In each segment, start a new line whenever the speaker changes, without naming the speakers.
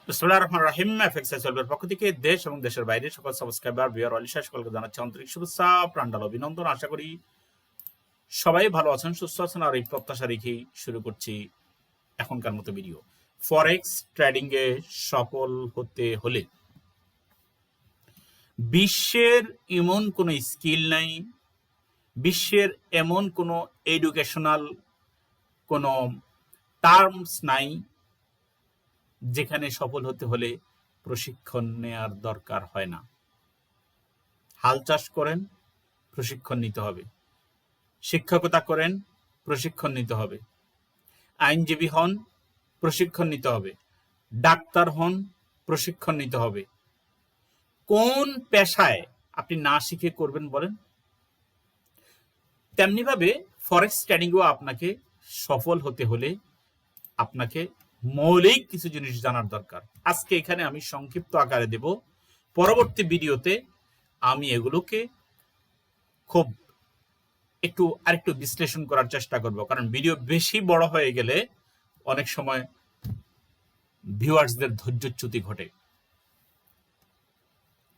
বিসমিল্লাহির রহমানির রহিম। এফএক্সএসএলভির পক্ষ থেকে দেশ এবং দেশের বাইরে সকল সাবস্ক্রাইবার ভিউয়ার অলিশা সকলকে জানাচ্ছি আন্তরিক শুভেচ্ছা, প্রাণঢাল অভিনন্দন। আশা করি সবাই ভালো আছেন, সুস্থ আছেন। আর এই প্রত্যাশা রেখেই শুরু করছি এখনকার মতো ভিডিও। ফরেক্স ট্রেডিং এ সফল হতে হলে বিশ্বের এমন কোনো স্কিল নাই, বিশ্বের এমন কোনো এডুকেশনাল কোনো টার্মস নাই যেখানে সফল হতে হলে প্রশিক্ষণ নেওয়ার দরকার হয় না। হাল চাষ করেন, প্রশিক্ষণ নিতে হবে। শিক্ষকতা করেন, প্রশিক্ষণ নিতে হবে। আইনজীবী হন, প্রশিক্ষণ নিতে হবে। ডাক্তার হন, প্রশিক্ষণ নিতে হবে। কোন পেশায় আপনি না শিখে করবেন বলেন? তেমনিভাবে ফরেক্স ট্রেডিংও আপনাকে সফল হতে হলে আপনাকে মৌলিক কিছু জিনিস জানার দরকার। আজকে এখানে আমি সংক্ষিপ্ত আকারে দেব, পরবর্তী ভিডিওতে আমি এগুলোকে খুব আরেকটু বিশ্লেষণ করার চেষ্টা করব, কারণ ভিডিও বেশি বড় হয়ে গেলে অনেক সময় ভিউয়ার্সদের ধৈর্যচ্যুতি ঘটে।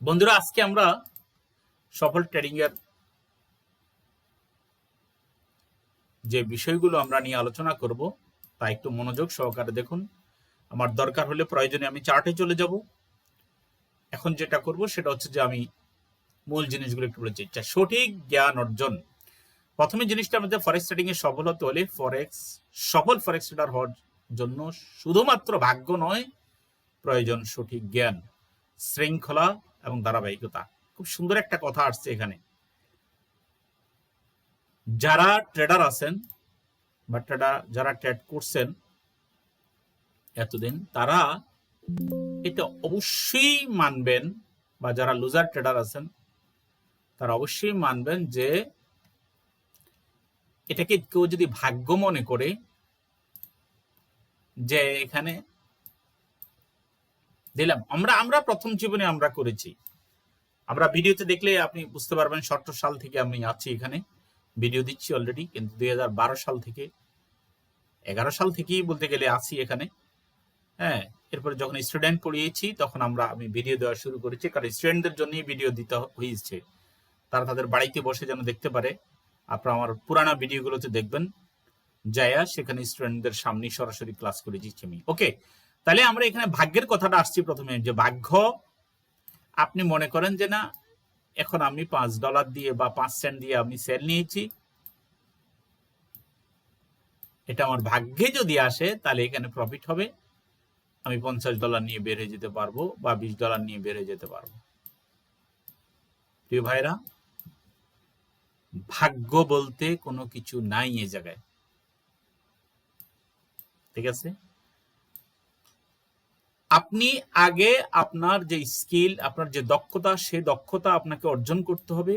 বন্ধুরা, আজকে আমরা সফল ট্রেডিং এর যে বিষয়গুলো আমরা নিয়ে আলোচনা করব তা একটু মনোযোগ সহকারে দেখুন। আমার দরকার হলে প্রয়োজনে আমি চার্টে চলে যাব। এখন যেটা করব সেটা হচ্ছে যে আমি মূল জিনিসগুলো একটু বলেছি। সঠিক জ্ঞান অর্জন। প্রথমে জিনিসটা আমাদের ফরেক্স ট্রেডিং এ সফল হতে হলে সফল ফরেক্স ট্রেডার হওয়ার জন্য শুধুমাত্র ভাগ্য নয়, প্রয়োজন সঠিক জ্ঞান, শৃঙ্খলা এবং ধারাবাহিকতা। খুব সুন্দর একটা কথা আসছে এখানে। যারা ট্রেডার আছেন বা যারা ট্রেড করছেন এতদিন, তারা এটা অবশ্যই মানবেন, বা যারা লুজার ট্রেডার আছেন তারা অবশ্যই মানবেন যে এটাকে কেউ যদি ভাগ্য মনে করে, যে এখানে দিলাম আমরা প্রথম জীবনে আমরা করেছি। আমরা ভিডিওতে দেখলে আপনি বুঝতে পারবেন 17 সাল থেকে আমি আছি এখানে, ভিডিও দিচ্ছি অলরেডি, কিন্তু 2012 সাল থেকে 11 সাল থেকেই বলতে গেলে আছি এখানে। হ্যাঁ, এরপরে যখন স্টুডেন্ট পড়িয়েছি তখন আমি ভিডিও দেওয়া শুরু করেছি, কারণ স্টুডেন্টদের জন্যই ভিডিও দিতে হয়েছে, তারা তাদের বাড়িতে বসে যেন দেখতে পারে। আপনারা আমার পুরানা ভিডিওগুলোতে দেখবেন, যায়া সেখানে স্টুডেন্টদের সামনে সরাসরি ক্লাস করে দিচ্ছি আমি। ওকে, তাহলে আমরা এখানে ভাগ্যের কথাটা আসছি প্রথমে, যে ভাগ্য। আপনি মনে করেন যে না, এখন আমি $5 দিয়ে বা 5 সেন্ট দিয়ে আমি সেল নিয়েছি, এটা আমার ভাগ্যে যদি আসে তাহলে এখানে প্রফিট হবে, আমি $50 নিয়ে বের হয়ে যেতে পারবো বা $20 নিয়ে বের হয়ে যেতে পারবো। প্রিয় ভাইরা, ভাগ্য বলতে কোনো কিছু নাই এই জায়গায়, ঠিক আছে? আপনি আগে আপনার যে স্কিল, আপনার যে দক্ষতা, সে দক্ষতা আপনাকে অর্জন করতে হবে।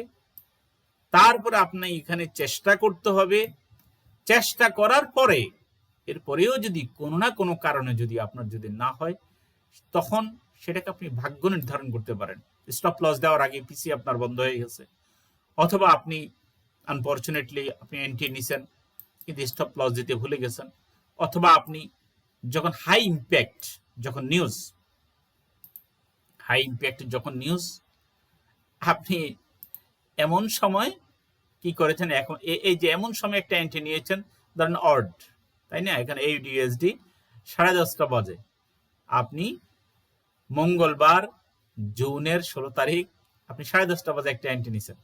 তারপরে আপনি এখানে চেষ্টা করতে হবে। চেষ্টা করার পরে এরপরেও যদি কোনো না কোনো কারণে যদি আপনার যদি না হয়, তখন সেটাকে আপনি ভাগ্য নির্ধারণ করতে পারেন। স্টপ লস দেওয়ার আগে পিসি আপনার বন্ধ হয়ে গেছে, অথবা আপনি আনফরচুনেটলি আপনি এন্ট্রি নিছেন কিন্তু স্টপ লস দিতে ভুলে গেছেন, অথবা আপনি যখন হাই ইম্প্যাক্ট যখন নিউজ আপনি এমন সময় কি করেছেন, এখন এই যে এমন সময় একটা এন্ট্রি নিয়েছেন, ধরেন অর্ড, তাই না? এখানে AUDUSD 10:30 বাজে, আপনি মঙ্গলবার জুনের 16 তারিখ আপনি 10:30 বাজে একটা এন্ট্রি নিয়েছেন,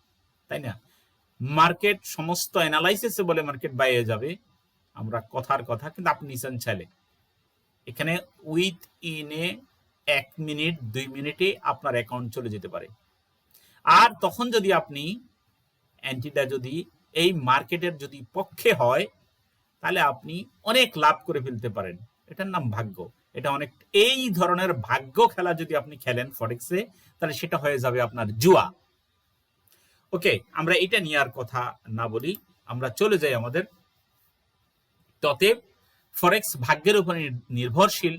তাই না? মার্কেট সমস্ত অ্যানালাইসিস বলে মার্কেট বাইরে যাবে, আমরা কথার কথা, কিন্তু আপনি নিছেন ছেলে। এখানে উইথ ইনে 1 মিনিট 2 মিনিটে আপনার অ্যাকাউন্ট চলে যেতে পারে। আর তখন যদি আপনি এন্ট্রিটা যদি এই মার্কেটের যদি পক্ষে হয়, তাহলে আপনি অনেক লাভ করে ফেলতে পারেন। এটার নাম ভাগ্য। এটা অনেক, এই ধরনের ভাগ্য খেলা যদি আপনি খেলেন ফরেক্সে, তাহলে সেটা হয়ে যাবে আপনার জুয়া। ওকে, আমরা এটা নিয়ে আর কথা না বলি, আমরা চলে যাই আমাদের ততে। ফরেক্স ভাগ্যের উপর নির্ভরশীল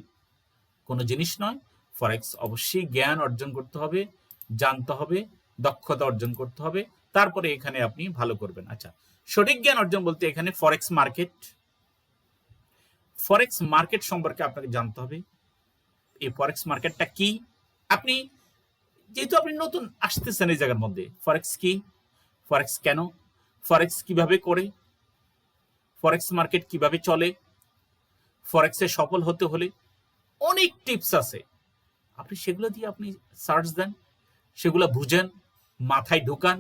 কোনো জিনিস নয়। ফরেক্স অবশ্যই জ্ঞান অর্জন করতে হবে, জানতে হবে, দক্ষতা অর্জন করতে হবে, তারপরে এখানে আপনি ভালো করবেন। আচ্ছা, সঠিক জ্ঞান অর্জন বলতে এখানে ফরেক্স মার্কেট সম্পর্কে আপনাকে জানতে হবে। এই ফরেক্স মার্কেটটা কি, আপনি যেহেতু আপনি নতুন আসতেছেন এই জায়গার মধ্যে, ফরেক্স কি, ফরেক্স কেন, ফরেক্স কিভাবে করে, ফরেক্স মার্কেট কিভাবে চলে, ফরেক্সে সফল হতে হলে অনেক টিপস আছে, আপনি সেগুলো দিয়ে আপনি সার্চ দেন, সেগুলো বুঝেন, মাথায় ঢোকান,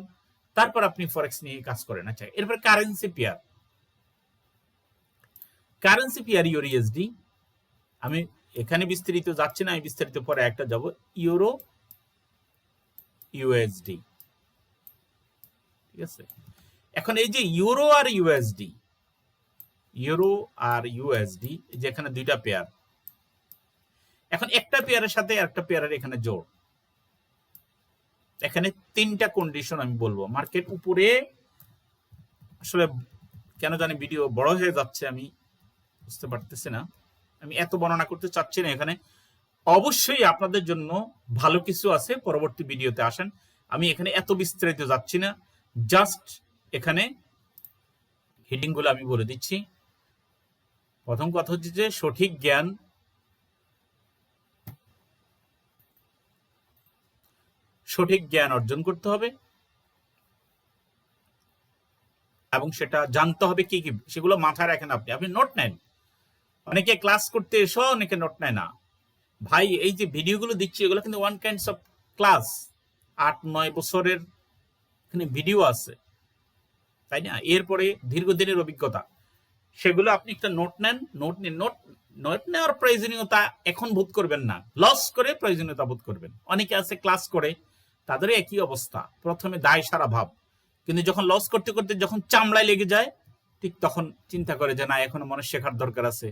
তারপর আপনি ফরেক্স নিয়ে কাজ করেন। আচ্ছা, এরপর currency pair, currency pair euro USD, আমি এখানে বিস্তারিত যাচ্ছি না, আমি বিস্তারিত পরে একটা যাব, ইউরো ইউএসডি। ঠিক আছে, এখন এই যে ইউরো আর ইউএসডি, ইউরো আর ইউএসডি, যেখানে দুইটা পেয়ার, এখন একটা পেয়ারের সাথে একটা পেয়ারের এখানে জোড়, এখানে তিনটা কন্ডিশন আমি বলবো। মার্কেট উপরে, আসলে কেন জানি ভিডিও বড় হয়ে যাচ্ছে, আমি বুঝতে পারতেছি না, আমি এত বর্ণনা করতে চাচ্ছি না এখানে। অবশ্যই আপনাদের জন্য ভালো কিছু আছে, পরবর্তী ভিডিওতে আসেন, আমি এখানে এত বিস্তারিত যাচ্ছি না, জাস্ট এখানে হেডিং গুলো আমি বলে দিচ্ছি। প্রথম কথা হচ্ছে যে সঠিক জ্ঞান, সঠিক জ্ঞান অর্জন করতে হবে এবং সেটা জানতে হবে কি কি, সেগুলো মাথায় রাখেন। আপনি আপনি নোট নেন, অনেকে ক্লাস করতে এসো অনেকে নোট নেয় না। ভাই, এই যে ভিডিওগুলো দিচ্ছি এগুলো কিন্তু ওয়ান কাইন্ডস অফ ক্লাস, 8-9 বছরের এখানে ভিডিও আছে, তাই না? এরপরে দীর্ঘদিনের অভিজ্ঞতা, সেগুলো আপনি একটা নোট নেন, নোট নিন, নোট নেওয়ার প্রয়োজনীয়তা এখন বোধ করবেন না, লস করে প্রয়োজনীয়তা বোধ করবেন। অনেকে আছে ক্লাস করে, তাদের একই অবস্থা, প্রথমে দায় সারা ভাব, কিন্তু যখন লস করতে করতে যখন চামড়ায় লেগে যায়, ঠিক তখন চিন্তা করে যে না, এখন মনে শেখার দরকার আছে,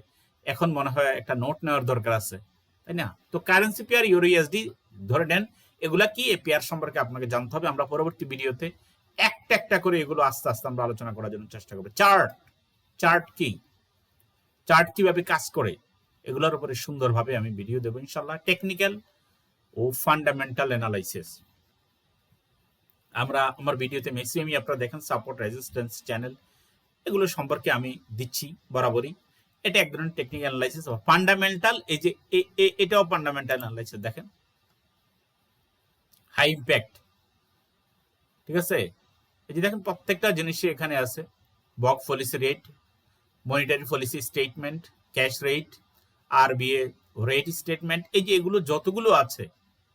এখন মনে হয় একটা নোট নেওয়ার দরকার আছে, তাই না? তো কারেন্সি পেয়ার, ইউরো ইউএসডি ধরে নেন, এগুলা কি, এই পেয়ার সম্পর্কে আপনাকে জানতে হবে। আমরা পরবর্তী ভিডিওতে একটা একটা করে এগুলো আস্তে আস্তে আমরা আলোচনা করার জন্য চেষ্টা করবো। চার্ট, চার্ট কি, চার্ট কিভাবে কাজ করে, এগুলোর উপরে সুন্দরভাবে আমি ভিডিও দেবো ইনশাল্লাহ। টেকনিক্যাল ও ফান্ডামেন্টাল অ্যানালাইসিস আমরা আমার ভিডিওতে ম্যাক্সিমামই আপনারা দেখেন সাপোর্ট, রেজিস্ট্যান্স, চ্যানেল, এগুলো সম্পর্কে আমি দিচ্ছি বরাবরই। এটা এক ধরনের টেকনিক্যাল অ্যানালাইসিস। ফান্ডামেন্টাল, এই যে এটাও ফান্ডামেন্টাল অ্যানালাইসিস, দেখেন হাই ইম্প্যাক্ট, ঠিক আছে? এই যে দেখেন প্রত্যেকটা জিনিসই এখানে আছে, বক policy rate, monetary policy statement, cash rate, RBA rate statement, এই যে এগুলো যতগুলো আছে,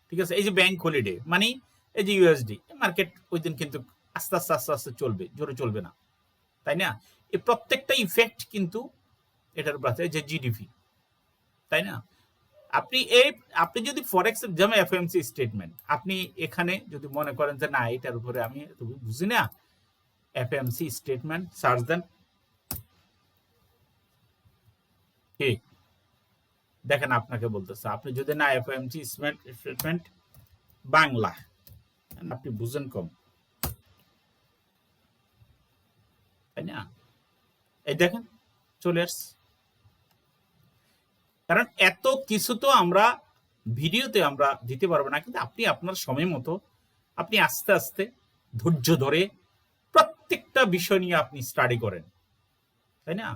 ঠিক আছে? এই যে ব্যাংক হলিডে মানে এই যে ইউএসডি মার্কেট ওই দিন কিন্তু আস্তে আস্তে আস্তে আস্তে চলবে, জোরে চলবে না, তাই না? এই প্রত্যেকটা ইফেক্ট কিন্তু এটার উপর আছে, যে জিডিপি, তাই না? আপনি যদি ফরেক্স যেমন এফএমসি স্টেটমেন্ট, আপনি এখানে যদি মনে করেন যে না, এটার উপরে আমি বুঝি না, এফএমসি স্টেটমেন্ট সার্চ দেন, ঠিক দেখেন আপনাকে বলতেছে, আপনি যদি না এফএমসি স্টেটমেন্ট বাংলা, আপনি বুঝেন কম, তাই না? এই দেখেন চলে আসছে, কারণ এত কিছু তো আমরা ভিডিওতে আমরা দিতে পারবো না, কিন্তু আপনি আপনার সময় মতো আপনি আস্তে আস্তে ধৈর্য ধরে প্রত্যেকটা বিষয় নিয়ে আপনি স্টাডি করেন, তাই না?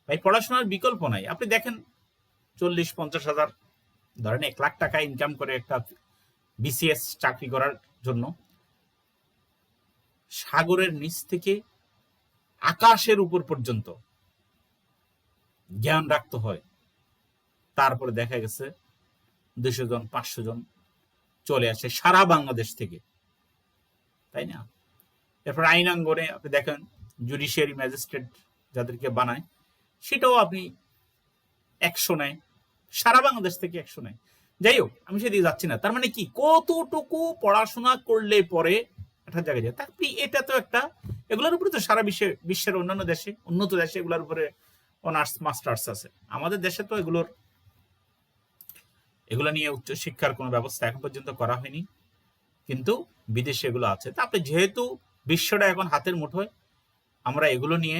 ভাই, পড়াশোনার বিকল্প নাই। আপনি দেখেন 40-50 হাজার, ধরেন 1 লাখ টাকা ইনকাম করে একটা বিসিএস চাকরি করার জন্য সাগরের নিচ থেকে আকাশের উপর পর্যন্ত জ্ঞান রাখতে হয়। তারপরে দেখা গেছে 200 জন 500 জন চলে আসে সারা বাংলাদেশ থেকে, তাই না? এরপর আইনাঙ্গনে আপনি দেখেন জুডিশিয়ারি ম্যাজিস্ট্রেট যাদেরকে বানায়, সেটাও আপনি 100 নেয়, সারা বাংলাদেশ থেকে 100 নেয়। যাই হোক, আমি সেদিকে যাচ্ছি না। তার মানে কি, কতটুকু পড়াশোনা করলে পরে একটা জায়গায় যায়। তারপরে এটা তো একটা, এগুলোর উপরে তো সারা বিশ্বের অন্যান্য দেশে, উন্নত দেশে এগুলোর উপরে অনার্স মাস্টার্স আছে। আমাদের দেশে তো এগুলো নিয়ে উচ্চ শিক্ষার কোনো ব্যবস্থা এখন পর্যন্ত করা হয়নি, কিন্তু বিদেশে এগুলো আছে। তা আপনি যেহেতু বিশ্বটা এখন হাতের মুঠোয়, আমরা এগুলো নিয়ে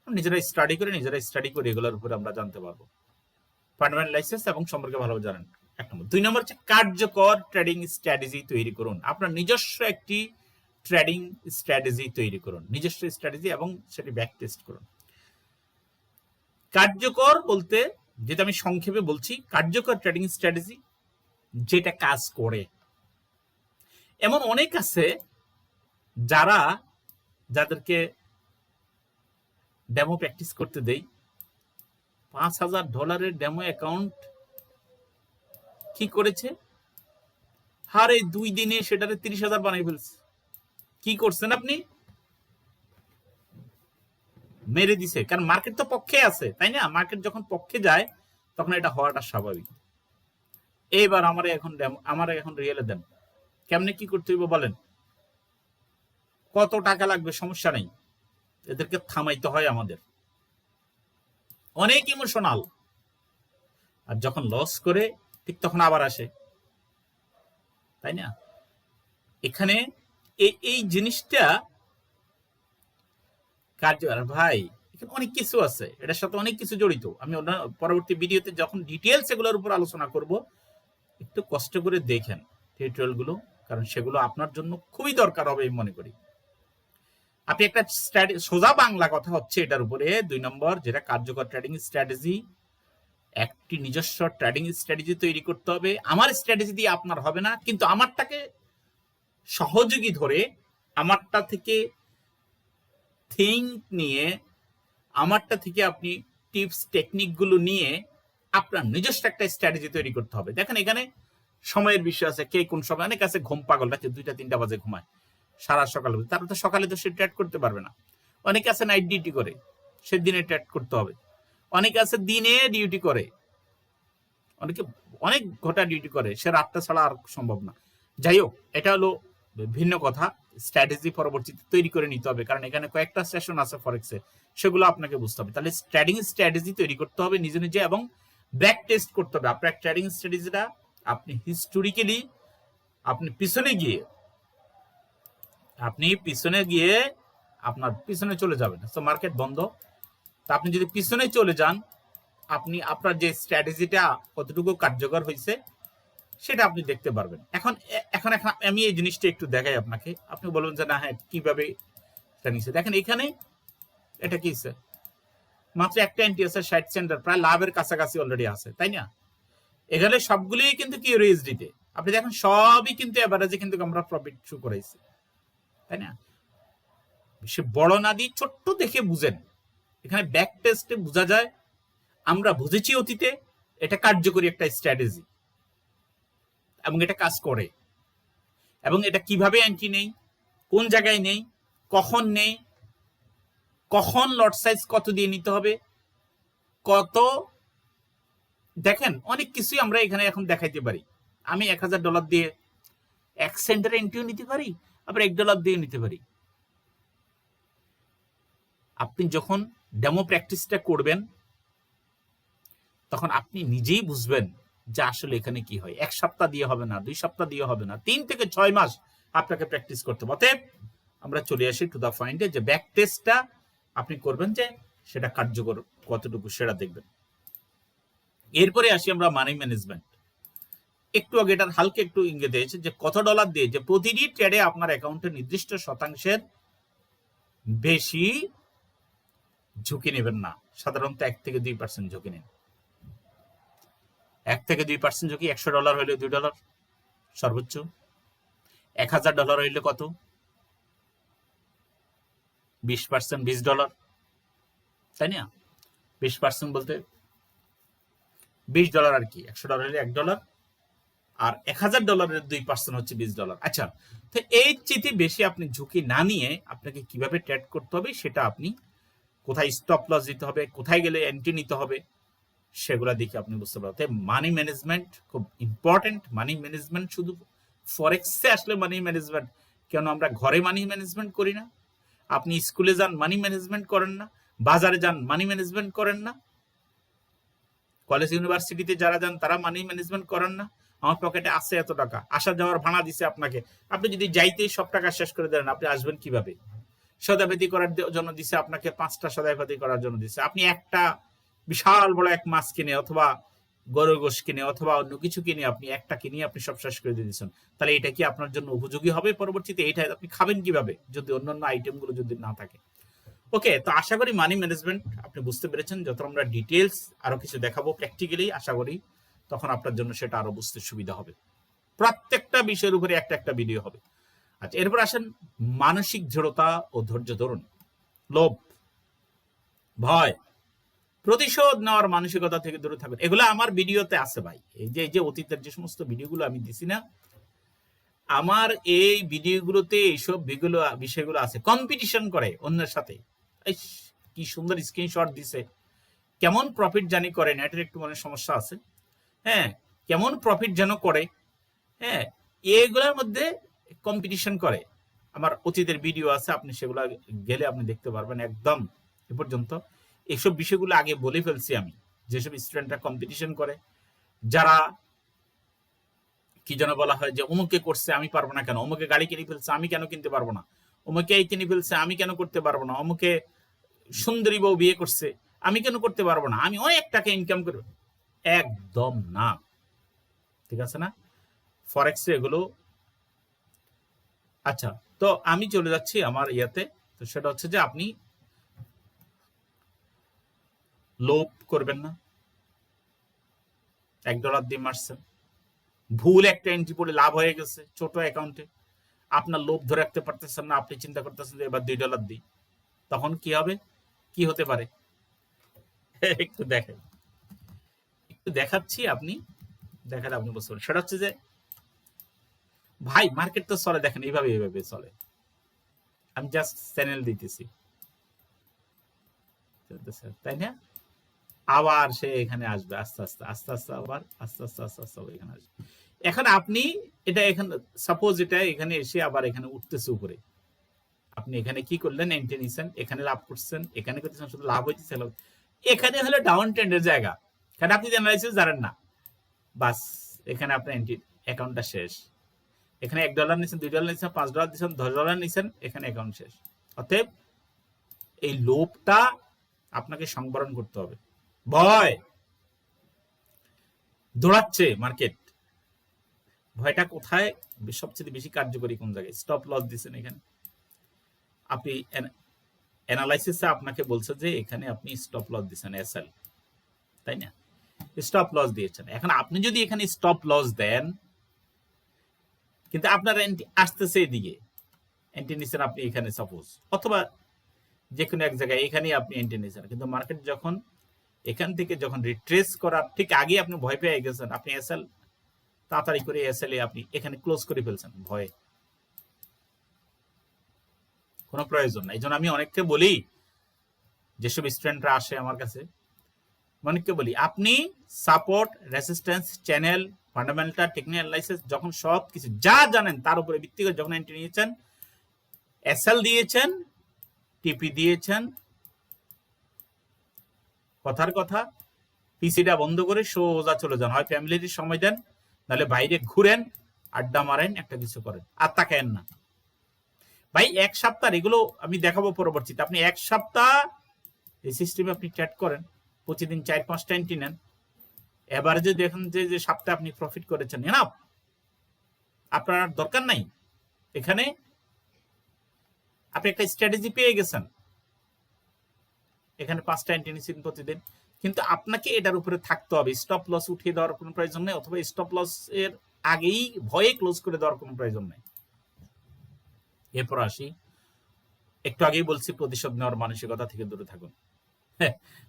নিজেরা স্টাডি করে এগুলোর উপরে আমরা জানতে পারবো। ফান্ডামেন্টাল লাইসেন্স এবং সম্পর্কে ভালোভাবে জানেন, 1 নম্বর। 2 নম্বর হচ্ছে কার্যকর ট্রেডিং স্ট্র্যাটেজি তৈরি করুন। আপনার নিজস্ব একটি ট্রেডিং স্ট্র্যাটেজি তৈরি করুন, এবং সেটি ব্যাক টেস্ট করুন। কার্যকর বলতে যেটা আমি সংক্ষেপে বলছি, কার্যকর ট্রেডিং স্ট্র্যাটেজি যেটা কাজ করে। এমন অনেক আছে যাদেরকে ডেমো প্র্যাকটিস করতে দেই, $5,000 ডেমো অ্যাকাউন্ট কি করেছে, হারে 2 দিনে সেটারে 30,000 বানাই ফেলছে। কি করছেন আপনি? মেরে দিছে, কারণ মার্কেট তো পক্ষে আছে, তাই না? মার্কেট যখন পক্ষে যায় তখন এটা হওয়াটা স্বাভাবিক। এইবার আমার এখন রিয়েলে দেন, কেমনে কি করতে হইব বলেন? কত টাকা লাগবে সমস্যা নেই, এদেরকে থামাইতে হয় আমাদের। অনেক ইমোশনাল, আর যখন লস করে ঠিক তখন আবার আসে, তাই না? এখানে এই জিনিসটা কার্যকর ভাই। এখানে অনেক কিছু আছে, এটার সাথে অনেক কিছু জড়িত। আমি পরবর্তী ভিডিওতে যখন ডিটেলস এগুলোর উপর আলোচনা করব, একটু কষ্ট করে দেখেন টিউটোরিয়াল গুলো, কারণ সেগুলো আপনার জন্য খুবই দরকার হবে আমি মনে করি। আপনি একটা সোজা বাংলা কথা হচ্ছে এটার উপরে 2 নম্বর, যেটা কার্যকর ট্রেডিং স্ট্র্যাটেজি। একটি নিজস্ব ট্রেডিং স্ট্র্যাটেজি তৈরি করতে হবে। আমার স্ট্র্যাটেজি দিয়ে আপনার হবে না, কিন্তু আমারটাকে সহযোগী ধরে, আমারটা থেকে থিঙ্ক নিয়ে, আমারটা থেকে আপনি টিপস টেকনিক গুলো নিয়ে আপনার নিজস্ব একটা স্ট্র্যাটেজি তৈরি করতে হবে। দেখেন এখানে সময়ের বিষয় আছে, কে কোন সময়, অনেক আছে ঘুম পাগল, রাতে 2টা-3টা বাজে ঘুমায়, সারা সকালে, তারা তো সকালে তো সে ট্রেড করতে পারবে না। অনেকে আছে নাইট ডিউটি করে, সে দিনে ট্রেড করতে হবে। অনেকে আছে দিনে ডিউটি করে, অনেকে অনেক ঘন্টা ডিউটি করে, সে রাতটা ছাড়া আর সম্ভব না। যাই হোক, এটা হলো ভিন্ন কথা। স্ট্র্যাটেজি পরবর্তীতে তৈরি করে নিতে হবে, কারণ এখানে কয়েকটা সেশন আছে ফরেক্সে, সেগুলো আপনাকে বুঝতে হবে। তাহলে ট্রেডিং স্ট্র্যাটেজি তৈরি করতে হবে নিজে নিজে, এবং ব্যাক টেস্ট করতে হবে আপনার ট্রেডিং স্ট্র্যাটেজিটা। আপনি হিস্টোরিক্যালি আপনি পিছনে গিয়ে আপনার পিছনে চলে যাবেন। তো মার্কেট বন্ধ, তা আপনি যদি পিছনে চলে যান, আপনি আপনার যে স্ট্র্যাটেজিটা কতটুকু কার্যকর হয়েছে সেটা আপনি দেখতে পারবেন। এখন এখন এখন আমি এই জিনিসটা একটু দেখাই আপনাকে, আপনি বলবেন যে না হ্যাঁ কিভাবে নিচ্ছে। দেখেন এখানে এটা কি মাত্র একটা এন্ট্রি আছে 60 সেন্টার, প্রায় লাভের কাছাকাছি অলরেডি আছে, তাই না? এখানে সবগুলোই কিন্তু কি ইউএসডিতে, আপনি দেখেন সবই কিন্তু এভারেজে কিন্তু আমরা প্রফিট শো করাইছি, তাই না? সে বড় না দিয়ে ছোট্ট দেখে বুঝেন, এখানে ব্যাক টেস্টে বোঝা যায় আমরা বুঝেছি অতীতে এটা কার্যকরী একটা স্ট্র্যাটেজি, এবং এটা কাজ করে, এবং এটা কিভাবে এন্ট্রি নেই, কোন জায়গায় নেই, কখন লট সাইজ কত দিয়ে নিতে হবে, কত, দেখেন অনেক কিছুই আমরা এখানে এখন দেখাইতে পারি। আমি $1,000 দিয়ে 1 সেন্টের এন্ট্রিও নিতে পারি, আবার $1 দিয়ে নিতে পারি। আপনি যখন ডেমো প্র্যাকটিসটা করবেন তখন আপনি নিজেই বুঝবেন যে আসলে এখানে কি হয়। 1 সপ্তাহ দিয়ে হবে না, 2 সপ্তাহ দিয়ে হবে না, 3 থেকে 6 মাস আপনাকে প্র্যাকটিস করতে হবে। অতএব আমরা চলে আসি টু দা পয়েন্টে, যে ব্যাক টেস্টটা আপনি করবেন, যে সেটা কার্যকর কতটুকু সেটা দেখবেন। এরপরে আসি আমরা মানি ম্যানেজমেন্ট। একটু আগে এটার হালকা একটু ইঙ্গিত দিয়েছে যে কত ডলার দিয়ে, যে প্রতিটি ট্রেডে আপনার অ্যাকাউন্টে নির্দিষ্ট শতাংশের বেশি ঝুঁকি নেবেন না। সাধারণত 1 থেকে 2% ঝুঁকি নেন। 1 থেকে 2% ঝুঁকি, $100 হইলে $2 সর্বোচ্চ। $1,000 হইলে কত? 20%, $20, তাই না? 20% বলতে $20 আর কি, $100 হলে $1, আর $1,000 2% হচ্ছে $20। আচ্ছা, তো এই চেয়ে বেশি আপনি ঝুঁকি না নিয়ে আপনাকে কিভাবে ট্রেড করতে হবে, সেটা আপনি কোথায় স্টপ লস দিতে হবে, কোথায় গেলে এন্ট্রি নিতে হবে, সেগুলো দেখে আপনি বুঝতে পারবেন। মানি ম্যানেজমেন্ট খুব ইম্পর্টেন্ট। মানি ম্যানেজমেন্ট শুধু ফরেক্সে আসলে মানি ম্যানেজমেন্ট, কেন আমরা ঘরে মানি ম্যানেজমেন্ট করি না? আপনি স্কুলে যান মানি ম্যানেজমেন্ট করেন না, বাজারে যান মানি ম্যানেজমেন্ট করেন না, কলেজ ইউনিভার্সিটিতে যারা যান তারা মানি ম্যানেজমেন্ট করেন না। আমার পকেটে আছে এত টাকা, আসা যাওয়ার ভাড়া দিছে আপনাকে, আপনি যদি যাইতেই সব টাকা শেষ করে দেন, আপনি আসবেন কিভাবে? সদাইপাতি করার জন্য দিছে আপনাকে, 5টা সদাইপাতি করার জন্য দিছে, আপনি একটা বিশাল বড় এক মাছ কিনে অথবা গরুর গোশ কিনে অথবা অন্য কিছু কিনে আপনি একটা কিনে আপনি সব শেষ করে দিয়েছেন, তাহলে এটা কি আপনার জন্য উপযোগী হবে পরবর্তীতে? এটা আপনি খাবেন কিভাবে যদি অন্যান্য আইটেম গুলো যদি না থাকে? ওকে, তো আশা করি মানি ম্যানেজমেন্ট আপনি বুঝতে পেরেছেন। যত আমরা ডিটেলস আরো কিছু দেখাবো প্র্যাকটিক্যালি, আশা করি তখন আপনার জন্য সেটা আরো বুঝতে সুবিধা হবে। প্রত্যেকটা বিষয়ের উপরে একটা একটা ভিডিও হবে। আচ্ছা, এরপর আসেন মানসিক দৃঢ়তা ও ধৈর্য ধরুন। লোভ, ভয়, প্রতিশোধ নেওয়ার মানসিকতা থেকে দূরে থাকবেন। এগুলো আমার ভিডিওতে আছে ভাই। এই যে অতীতের যে সমস্ত ভিডিওগুলো আমি দিছি না, আমার এই ভিডিওগুলোতে এইসব বিষয়গুলো আছে। কম্পিটিশন করে অন্যের সাথে, কি সুন্দর স্ক্রিনশট দিছে। কেমন প্রফিট জানি করে, নেটের একটু মনে সমস্যা আছে, হ্যাঁ, কেমন প্রফিট যেন করে, হ্যাঁ, এগুলোর মধ্যে কম্পিটিশন করে। আমার অতীতের ভিডিও আছে, আপনি সেগুলো গেলে আপনি দেখতে পারবেন। একদম এ পর্যন্ত এইসব বিষয়গুলো আগে বলে ফেলছি আমি। যেসব স্টুডেন্টরা কম্পিটিশন করে, যারা কি যেন বলা হয় যে অমুকে করছে আমি পারবো না কেন, অমুকে গাড়ি কিনে ফেলছে আমি কেন কিনতে পারবো না, অমুকে এই কিনে ফেলছে আমি কেন করতে পারবো না, অমুকে সুন্দরী বউ বিয়ে করছে আমি কেন করতে পারবো না, আমি অনেক টাকা ইনকাম করবো। একদম না, ঠিক আছে না? ফরেক্সে এগুলো। আচ্ছা, তো আমি চলে যাচ্ছি আমার ইয়াতে। তো সেটা হচ্ছে যে আপনি লোভ করবেন না। $1 দিয়ে মারছেন, ভুল একটা এন্ট্রি পড়ে লাভ হয়ে গেছে ছোট অ্যাকাউন্টে, আপনার লোভ ধরে রাখতে পারতেছেন না, আপনি চিন্তা করতেছেন যে এবার $2 দিই, তখন কি হবে, কি হতে পারে একটু দেখেন, একটু দেখাচ্ছি, আপনি দেখালে আপনি বুঝতে পারেন। সেটা হচ্ছে যে ভাই মার্কেট তো চলে, দেখেন এইভাবে এইভাবে চলে, আমি জাস্ট চ্যানেল দিতেছি, তাই না? আবার সে এখানে আসবে আস্তে আস্তে আস্তে আস্তে, আবার আস্তে আস্তে আস্তে আস্তে এখানে আসবে। এখন আপনি এটা এখানে সাপোজ এটা এখানে এসে আবার এখানে উঠতেছে উপরে, আপনি এখানে কি করলেন, এন্ট্রি নিছেন, এখানে লাভ করছেন, এখানে করতেছেন, শুধু লাভ হইতেছে। এখানে হলো ডাউন ট্রেন্ডের জায়গা, এখানে আপনি অ্যানালাইসিস জানেন না, বাস এখানে আপনার এন্ট্রি অ্যাকাউন্টটা শেষ। এখানে $1 নিছেন, $2 নিছেন, $5 দিচ্ছেন, $10 নিছেন, এখানে অ্যাকাউন্ট শেষ। অতএব এই লোভটা আপনাকে সংবরণ করতে হবে। ভয় দৌড়াচ্ছে মার্কেট, ভয়টা কোথায় সবচেয়ে বেশি কার্যকরী, কোন জায়গায়? স্টপ লস দিচ্ছেন এখানে, আপনি অ্যানালাইসিসে আপনাকে বলছে যে এখানে আপনি স্টপ লস দিচ্ছেন এসএল, তাই না? স্টপ লস দিয়েছেন। এখন আপনি যদি এখানে স্টপ লস দেন, কিন্তু আপনার এন্ট্রি আসতেছে এদিকে, এন্ট্রি নিচ্ছেন আপনি এখানে সাপোজ, অথবা যে কোনো এক জায়গায় এখানে আপনি এন্ট্রি নিচ্ছেন, কিন্তু মার্কেট যখন এখান থেকে যখন রিট্রেস করার ঠিক আগে আপনি ভয় পেয়ে গেছেন, আপনি এসএল তাড়াতাড়ি করে এসএল এ আপনি এখানে ক্লোজ করে ফেলছেন ভয়ে, কোনো প্রয়োজন নাই। এই জন্য আমি অনেককে বলি, যেসব স্টুডেন্টরা আসে আমার কাছে, অনেককে বলি আপনি support, resistance, channel, fundamental, technical analysis যখন সব কিছু যা জানেন তার উপরে ভিত্তি করে যখন এন্ট্রি নিয়েছেন, এসএল দিয়েছেন, টিপি দিয়েছেন, কথার কথা পিসিটা বন্ধ করে সোজা চলে যান, হয় ফ্যামিলির সময় দেন, নাহলে বাইরে ঘুরেন, আড্ডা মারেন, একটা কিছু করেন, আর তাকায়েন না ভাই। এক সপ্তাহ এগুলো আমি দেখাবো পরবর্তীতে। আপনি এক সপ্তাহ এই সিস্টেমে আপনি ট্রেড করেন, প্রতিদিন 4-5টা এন্ট্রি নেন, এভারেজে দেখেন যে সপ্তাহে আপনি প্রফিট করেছেন, এনাফ, আপনার দরকার নাই। এখানে আপনি একটা স্ট্র্যাটেজি পেয়ে গেছেন, এখানে 5টা এন্ট্রি নিচ্ছেন প্রতিদিন, কিন্তু আপনাকে এটার উপরে থাকতে হবে। স্টপ লস উঠিয়ে দেওয়ার কোনো প্রয়োজন নেই, অথবা স্টপ লস এর আগেই ভয়ে ক্লোজ করে দেওয়ার কোনো প্রয়োজন নেই। এরপর আসি, একটু আগেই বলছি প্রতিশোধ নেওয়ার মানসিকতা থেকে দূরে থাকুন।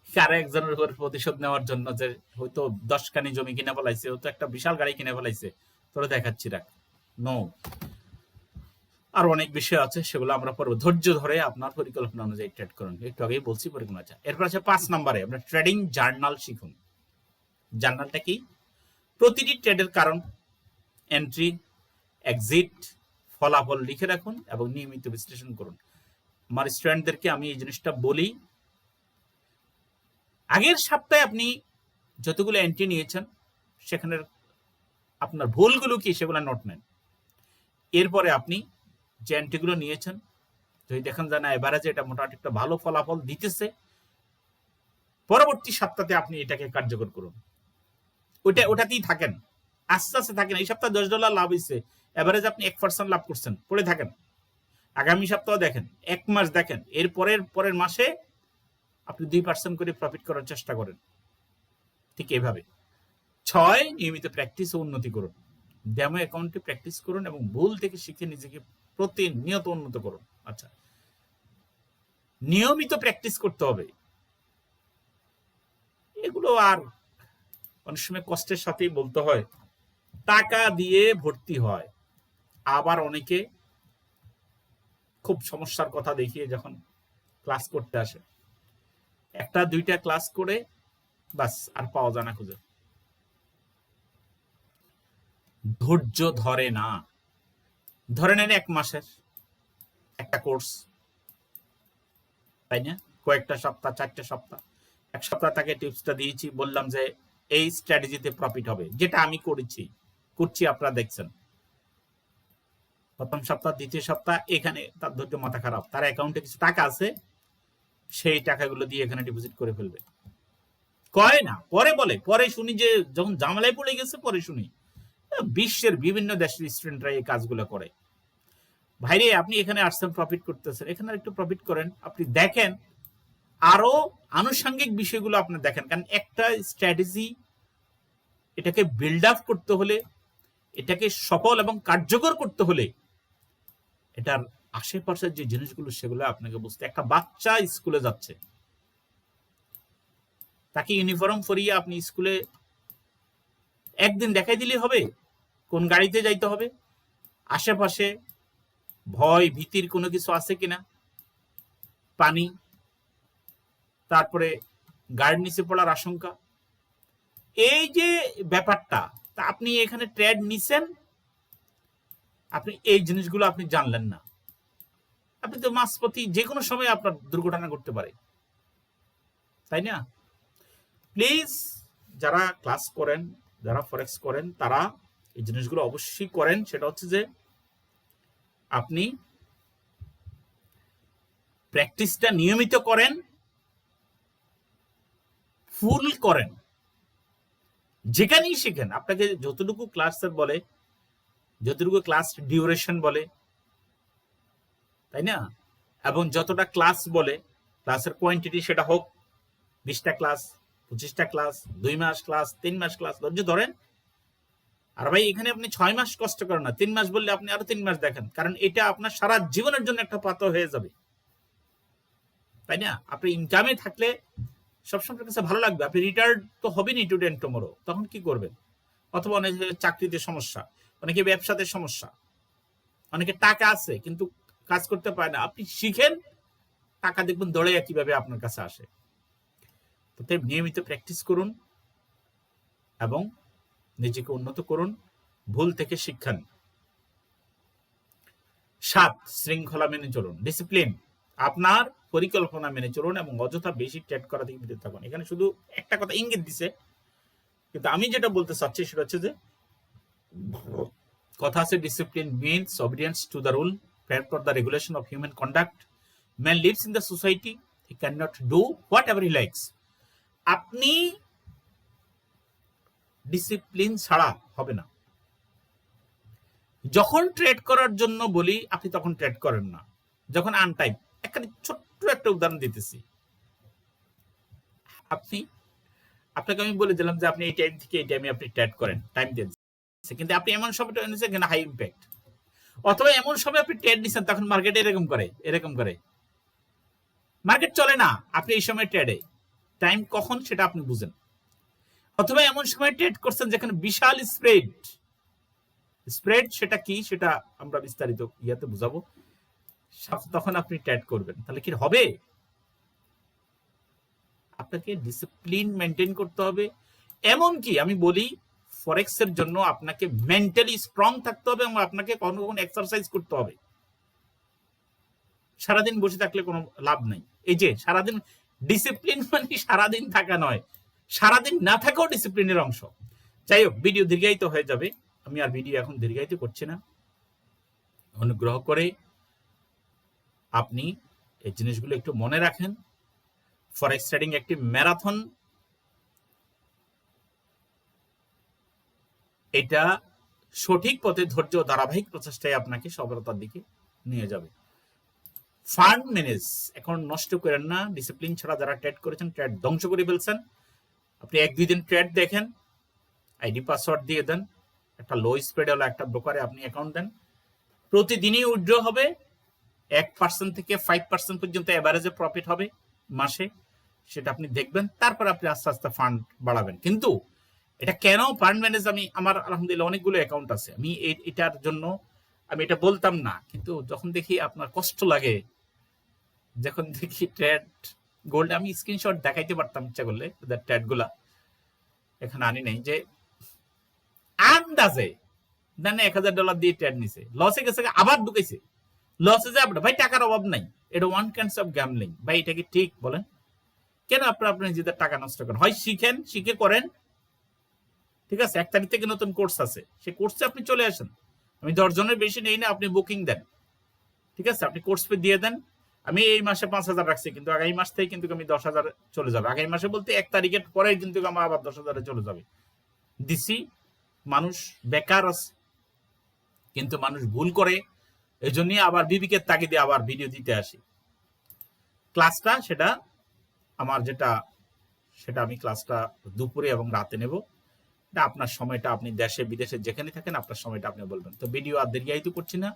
কারো একজনের উপর প্রতিশোধ নেওয়ার জন্য যে হয়তো 10 খানি জমি কিনে ফেলাইছে, হয়তো একটা বিশাল গাড়ি কিনে ফেলাইছে, তোরা দেখাচ্ছি রাখ, নো। আর অনেক বিষয় আছে, সেগুলো আমরা পরে ধৈর্য ধরে আপনার পরিকল্পনা অনুযায়ী ট্রেড করুন। একটু আগেই বলছি পরিকল্পনা। এরপর আছে 5 নম্বরে, আমরা ট্রেডিং জার্নাল শিখুন। জার্নালটা কি? প্রতিটি ট্রেডের কারণ, এন্ট্রি, এক্সিট, ফলাফল লিখে রাখুন এবং নিয়মিত বিশ্লেষণ করুন। আমার স্টুডেন্টদেরকে আমি এই জিনিসটা বলি, আগের সপ্তাহে আপনি যতগুলো এন্ট্রি নিয়েছেন সেখানের আপনার ভুলগুলো কি সেগুলো নোট নেন। এরপরে আপনি যে এন্ট্রিগুলো নিয়েছেন যদি দেখেন যে না এভারেজে এটা মোটামুটি একটা ভালো ফলাফল দিতেছে, পরবর্তী সপ্তাহে আপনি এটাকে কার্যকর করুন, ওটাতেই থাকেন, আস্তে আস্তে থাকেন। এই সপ্তাহে $10 লাভ হয়েছে, এভারেজ আপনি 1% লাভ করছেন, পড়ে থাকেন। আগামী সপ্তাহ দেখেন, 1 মাস দেখেন, এর পরের মাসে আপনি 2% করে প্রফিট করার চেষ্টা করেন। ঠিক এভাবে 6 নিয়মিত প্র্যাকটিস ও উন্নতি করুন। ডেমো অ্যাকাউন্টে প্র্যাকটিস করুন এবং ভুল থেকে শিখে নিজেকে প্রতিনিয়ত উন্নত করুন। আচ্ছা, নিয়মিত প্র্যাকটিস করতে হবে, এগুলো আর অনেক সময় কষ্টের সাথেই বলতে হয়, টাকা দিয়ে ভর্তি হয়। আবার অনেকে খুব সমস্যার কথা দেখিয়ে যখন ক্লাস করতে আসে, 1-2টা ক্লাস করে বাস আর পাওয়া যায় না খুঁজে। ধৈর্য ধরে না। ধরে নেন 1 মাসের একটা কোর্স, তাই না? কয়েকটা সপ্তাহ, 4টে সপ্তাহ, 1 সপ্তাহ তাকে টিপসটা দিয়েছি, বললাম যে এই স্ট্র্যাটেজিতে প্রফিট হবে, যেটা আমি করছি, আপনারা দেখছেন। প্রথম সপ্তাহ, দ্বিতীয় সপ্তাহ এখানে তার ধৈর্য মাথা খারাপ, তার অ্যাকাউন্টে কিছু টাকা আছে, সেই টাকাগুলো দিয়ে এখানে ডিপোজিট করে ফেলবে। কয় না, পরে বলে, পরে শুনি যে যখন জামালায় পড়ে গেছে পরে শুনি। বিশ্বের বিভিন্ন দেশের স্টুডেন্টরা এই কাজগুলো করে। ভাইরে, আপনি এখানে আসছেন প্রফিট করতেছেন, এখানে একটু প্রফিট করেন, আপনি দেখেন আরো আনুষঙ্গিক বিষয়গুলো আপনি দেখেন। কারণ একটা স্ট্র্যাটেজি, এটাকে বিল্ড আপ করতে হলে, এটাকে সফল এবং কার্যকর করতে হলে এটার আশেপাশের যে জিনিসগুলো সেগুলো আপনাকে বুঝতে। একটা বাচ্চা স্কুলে যাচ্ছে, তাকে ইউনিফর্ম পরিয়ে আপনি স্কুলে একদিন দেখাই দিলে হবে কোন গাড়িতে যাইতে হবে, আশেপাশে ভয় ভীতির কোনো কিছু আছে কিনা, পানি, তারপরে গাড়ির নিচে পড়ার আশঙ্কা, এই যে ব্যাপারটা, তা আপনি এখানে ট্রেড নিছেন, আপনি এই জিনিসগুলো আপনি জানলেন না, আপনি তো মাঝপথে যে কোনো সময় আপনার দুর্ঘটনা ঘটতে পারে, তাই না? প্লিজ, যারা ক্লাস করেন, যারা ফরেক্স করেন, তারা এই জিনিসগুলো অবশ্যই করেন। সেটা হচ্ছে যে আপনি প্র্যাকটিসটা নিয়মিত করেন, ফুল করেন, যেখানেই শিখেন। আপনাকে যতটুকু ক্লাসের বলে, যতটুকু ক্লাস ডিউরেশন বলে, তাই না, এবং যতটা ক্লাস বলে, ক্লাসের কোয়ান্টিটি সেটা হোক 20টা ক্লাস, 25টা ক্লাস, 2 মাস ক্লাস, 3 মাস ক্লাস, ধৈর্য ধরেন। আর ভাই, এখানে আপনি 6 মাস কষ্ট করেন না, 3 মাস বললে আপনি আরো 3 মাস দেখেন, কারণ এটা আপনার সারা জীবনের জন্য একটা পাথর হয়ে যাবে, তাই না? আপনি ইনকামে থাকলে সবসময় কাছে ভালো লাগবে, আপনি রিটায়ার্ড তো হবেনই টুডে এন্ড টুমরো, তখন কি করবেন? অথবা অনেকে চাকরিতে সমস্যা, অনেকে ব্যবসাতে সমস্যা, অনেকে টাকা আছে কিন্তু কাজ করতে পারে না, আপনি শিখেন, টাকা দেখবেন দৌড়ে কিভাবে আপনার কাছে আসে। তো নিয়মিত প্র্যাকটিস করুন এবং নিজেকে উন্নত করুন, ভুল থেকে শিক্ষা নিন। 7, শৃঙ্খলা মেনে চলুন, ডিসিপ্লিন। আপনার পরিকল্পনা মেনে চলুন এবং অযথা বেশি ট্রেড করা থেকে বিরত থাকুন। এখানে শুধু একটা কথা ইঙ্গিত দিছে, কিন্তু আমি যেটা বলতে চাচ্ছি সেটা হচ্ছে যে কথা আছে, discipline means obedience to the rule prayer for the regulation of human conduct. Man lives in the society, he can not do what ever he likes. আপনি ডিসিপ্লিন ছাড়া হবে না। যখন ট্রেড করার জন্য বলি আপনি তখন ট্রেড করেন না, যখন আনটাইম। এখানে ছোট্ট একটা উদাহরণ দিতেছি, আপনাকে আমি বলে দিলাম যে আপনি এই টাইম থেকে এই টাইমে আপনি ট্রেড করেন, টাইম দেন, কিন্তু আপনি এমন সময় নিচ্ছেন হাই ইম্প্যাক্ট, অথবা এমন সময় আপনি ট্রেড নিচ্ছেন তখন মার্কেট এরকম করে মার্কেট চলে না, আপনি এই সময় ট্রেডে, টাইম কখন সেটা আপনি বুঝেন। অথবা এমন সময় ট্রেড করছেন যেখানে বিশাল স্প্রেড, সেটা কি সেটা আমরা বিস্তারিত ইয়াতে বুঝাবো, তখন আপনি ট্রেড করবেন, তাহলে কি হবে? আপনাকে ডিসিপ্লিন মেনটেন করতে হবে। এমনকি আমি বলি, ফরেক্স এর জন্য আপনাকে মেন্টালি স্ট্রং থাকতে হবে এবং আপনাকে কখনো কখনো এক্সারসাইজ করতে হবে। সারাদিন বসে থাকলে কোনো লাভ নাই। এই যে সারাদিন ডিসিপ্লিন মানে সারাদিন থাকা নয়, সারাদিন না থাকাও ডিসিপ্লিনের অংশ। যাই হোক, ভিডিও দীর্ঘায়িত হয়ে যাবে, আমি আর ভিডিও এখন দীর্ঘায়িত করছি না। অনুগ্রহ করে আপনি এই জিনিসগুলো একটু মনে রাখেন। ফরেক্স ট্রেডিং একটি ম্যারাথন, এটা সঠিক পথে ধৈর্য ও ধারাবাহিক প্রচেষ্টায় আপনাকে সফলতার দিকে নিয়ে যাবে। ফান্ড ম্যানেজ এখন নষ্ট করেন না। ডিসিপ্লিন ছাড়া যারা ট্রেড করেছেন, ট্রেড ধ্বংস করে ফেলছেন। আপনি 1-2 দিন ট্রেড দেখেন, আইডি পাসওয়ার্ড দিয়ে দেন, একটা লো স্প্রেড হলো একটা ব্রোকারে আপনি অ্যাকাউন্ট দেন, প্রতিদিনই উইথড্র হবে। 1% থেকে 5% পর্যন্ত এভারেজে প্রফিট হবে মাসে, সেটা আপনি দেখবেন। তারপর আপনি আস্তে আস্তে ফান্ড বাড়াবেন। কিন্তু এটা কেন ফান্ড ম্যানেজ, আমি আমার আলহামদুলিল্লাহ অনেকগুলো অ্যাকাউন্ট আছে, আমি এটার জন্য আমি এটা বলতাম না, কিন্তু যখন দেখি আপনার কষ্ট লাগে, যখন দেখি ট্রেড গোল্ড, আমি স্ক্রিনশট দেখাইতে পারতাম ইচ্ছা করলে ট্রেড গুলা, এখানে আনি নাই, যে আন্দাজে দেন $1000 দিয়ে ট্রেড নিছে, লসে গেছে, আবার ঢুকেছে, লসে যায় আপনার, ভাই টাকার অভাব নাই, এটা ওয়ান কাইন্ডস অফ গ্যামলিং। ভাই এটা কি ঠিক বলেন? কেন আপনার নিজেদের টাকা নষ্ট করেন? হয় শিখেন, শিখে করেন, ঠিক আছে? 1 তারিখ থেকে নতুন কোর্স আছে, সেই কোর্সে আপনি চলে আসেন। আমি 10 জনের বেশি নেই না, আপনি বুকিং দেন, ঠিক আছে? আপনি কোর্স পে দিয়ে দেন। আমি এই মাসে 5000 রাখছি, কিন্তু আগামী মাস থেকে কিন্তু আমি 10,000 চলে যাবে। আগামী মাসে বলতে 1 তারিখের পরে কিন্তু আমার আবার 10,000 চলে যাবে। দিছি, মানুষ বেকার আছে, কিন্তু মানুষ ভুল করে, এই জন্যই আবার বিবিকের তাগিদে আবার ভিডিও দিতে আসি। ক্লাসটা সেটা আমার যেটা, সেটা আমি ক্লাসটা দুপুরে এবং রাতে নেব। এটা আপনার সময়টা, আপনি দেশে বিদেশে যেখানে থাকেন আপনার সময়টা আপনি বলবেন। তো ভিডিও আর দীর্ঘায়িত করছি না।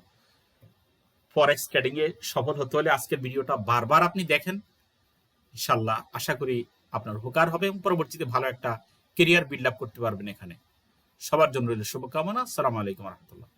ফরেক্স ট্রেডিং এ সফল হতে হলে আজকের ভিডিওটা বারবার আপনি দেখেন, ইনশাল্লাহ আশা করি আপনার উপকার হবে এবং পরবর্তীতে ভালো একটা কেরিয়ার বিল্ড আপ করতে পারবেন এখানে। সবার জন্য রইল শুভকামনা। আসসালামু আলাইকুম রহমতুল্লাহ।